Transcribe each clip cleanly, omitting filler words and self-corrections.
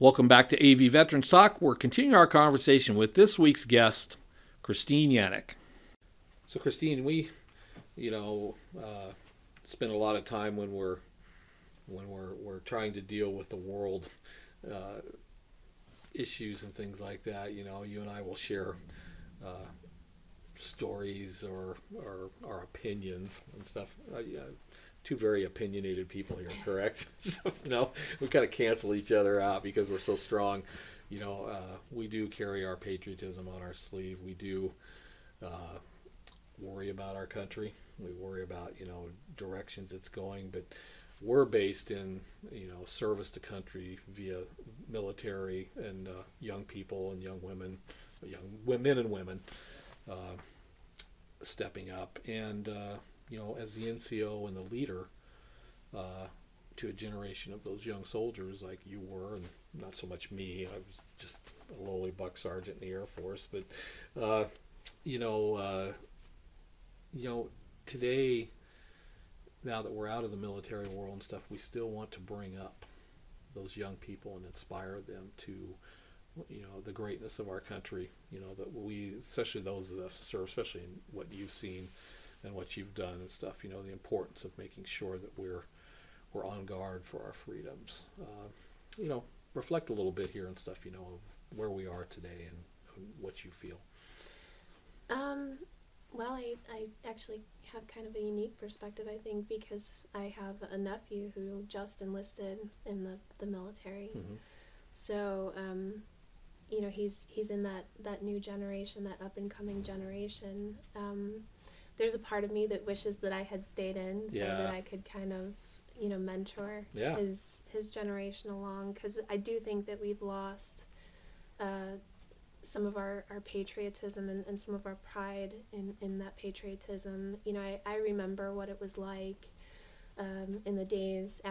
Welcome back to AV Veterans Talk. We're continuing our conversation with this week's guest, Christine Yandek. So, Christine, we, spend a lot of time when we're trying to deal with the world issues and things like that. You and I will share stories or our opinions and stuff. Two very opinionated people here, correct? So, we kind of cancel each other out because we're so strong. We do carry our patriotism on our sleeve. We do worry about our country. We worry about, directions it's going, but we're based in, service to country via military and young people and young women and women stepping up. And, as the NCO and the leader to a generation of those young soldiers like you were, and not so much me, I was just a lowly buck sergeant in the Air Force, but, today, now that we're out of the military world and stuff, we still want to bring up those young people and inspire them to, the greatness of our country, that we, especially those of us who serve, especially in what you've seen and what you've done and stuff, the importance of making sure that we're on guard for our freedoms. Reflect a little bit here and stuff, of where we are today and what you feel. Well, I actually have kind of a unique perspective, I think, because I have a nephew who just enlisted in the military. Mm-hmm. So, he's in that new generation, that up-and-coming generation. There's a part of me that wishes that I had stayed in so that I could kind of, mentor his generation along, because I do think that we've lost some of our patriotism and some of our pride in that patriotism. I remember what it was like in the days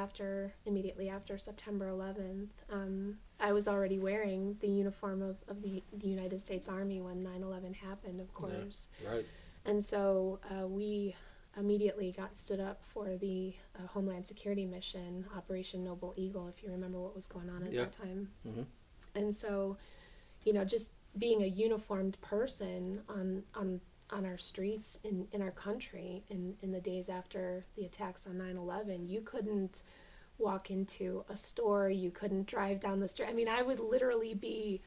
immediately after September 11th. I was already wearing the uniform of the United States Army when 9/11 happened, of course. Yeah, right. And so we immediately got stood up for the Homeland Security mission, Operation Noble Eagle, if you remember what was going on at that time. Mm-hmm. And so, just being a uniformed person on our streets in our country in the days after the attacks on 9/11, you couldn't walk into a store, you couldn't drive down the street. I mean, I would literally be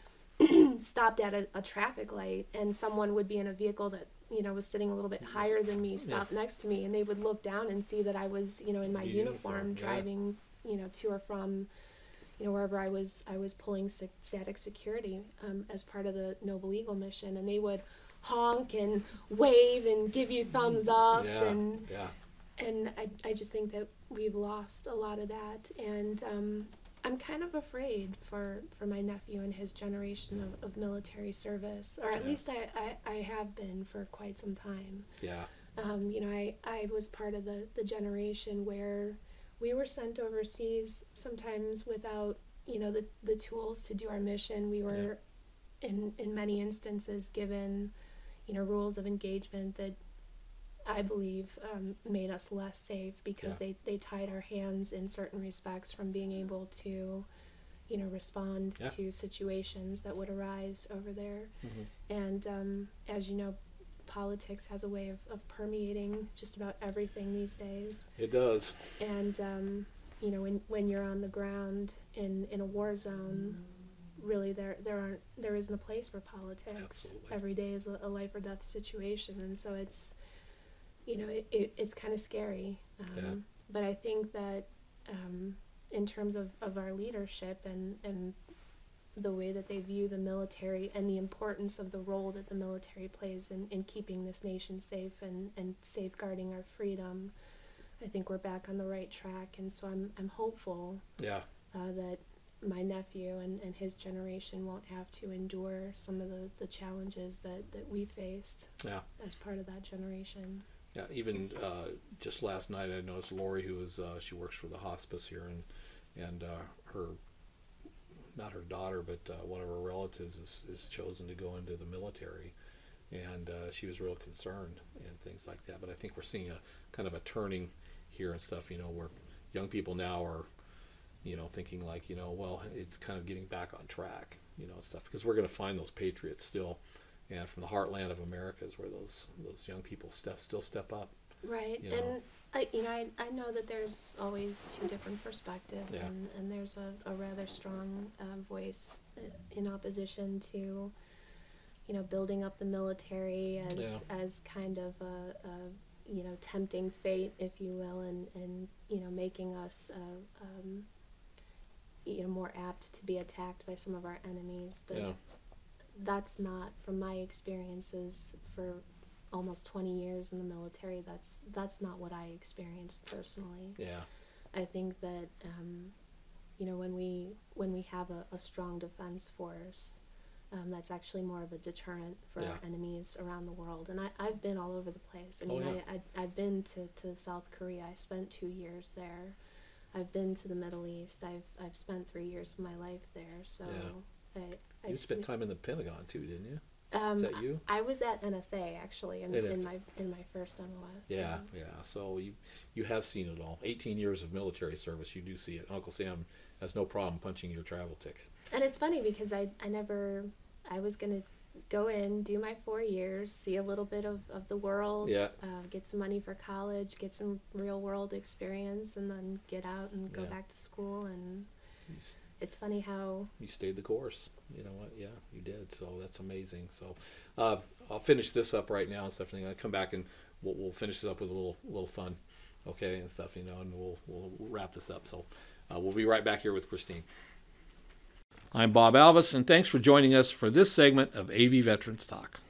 stopped at a traffic light, and someone would be in a vehicle that was sitting a little bit higher than me, stopped next to me, and they would look down and see that I was in my uniform driving to or from wherever I was pulling static security as part of the Noble Eagle mission, and they would honk and wave and give you thumbs ups, and I just think that we've lost a lot of that, and I'm kind of afraid for my nephew and his generation of military service, or at least I have been for quite some time. Yeah. I was part of the generation where we were sent overseas sometimes without, the tools to do our mission. We were, in many instances, given, rules of engagement that I believe made us less safe because they tied our hands in certain respects from being able to, respond to situations that would arise over there. Mm-hmm. And as you know, politics has a way of permeating just about everything these days. It does. And when you're on the ground in a war zone, really there isn't a place for politics. Absolutely. Every day is a life or death situation, and so it's it's kind of scary. But I think that in terms of our leadership and the way that they view the military and the importance of the role that the military plays in keeping this nation safe and safeguarding our freedom, I think we're back on the right track. And so I'm hopeful that my nephew and his generation won't have to endure some of the challenges that we faced as part of that generation. Yeah, even just last night I noticed Lori, who is she works for the hospice here, and her, not her daughter, but one of her relatives is chosen to go into the military, and she was real concerned and things like that. But I think we're seeing a kind of a turning here and stuff, where young people now are thinking like, well, it's kind of getting back on track, stuff, because we're going to find those patriots still, and from the heartland of America is where those young people still step up. Right, and I know that there's always two different perspectives, Yeah. and there's a rather strong voice in opposition to, building up the military as kind of a tempting fate, if you will, and making us more apt to be attacked by some of our enemies. But Yeah. that's not, from my experiences for almost 20 years in the military, that's not what I experienced personally. Yeah. I think that when we have a strong defense force, that's actually more of a deterrent for our enemies around the world. And I've been all over the place. I mean, I've been to South Korea. I spent 2 years there. I've been to the Middle East. I've spent 3 years of my life there. So You spent time in the Pentagon too, didn't you? Is that you? I was at NSA actually in my first MOS. Yeah, yeah. So you have seen it all. 18 years of military service, you do see it. Uncle Sam has no problem punching your travel ticket. And it's funny because I was gonna go in, do my 4 years, see a little bit of the world, get some money for college, get some real world experience, and then get out and go back to school. And it's funny how you stayed the course. You know what? Yeah, you did. So that's amazing. So I'll finish this up right now and stuff. And I'll come back and we'll finish this up with a little fun, okay, and stuff. And we'll wrap this up. So we'll be right back here with Christine. I'm Bob Alvis, and thanks for joining us for this segment of AV Veterans Talk.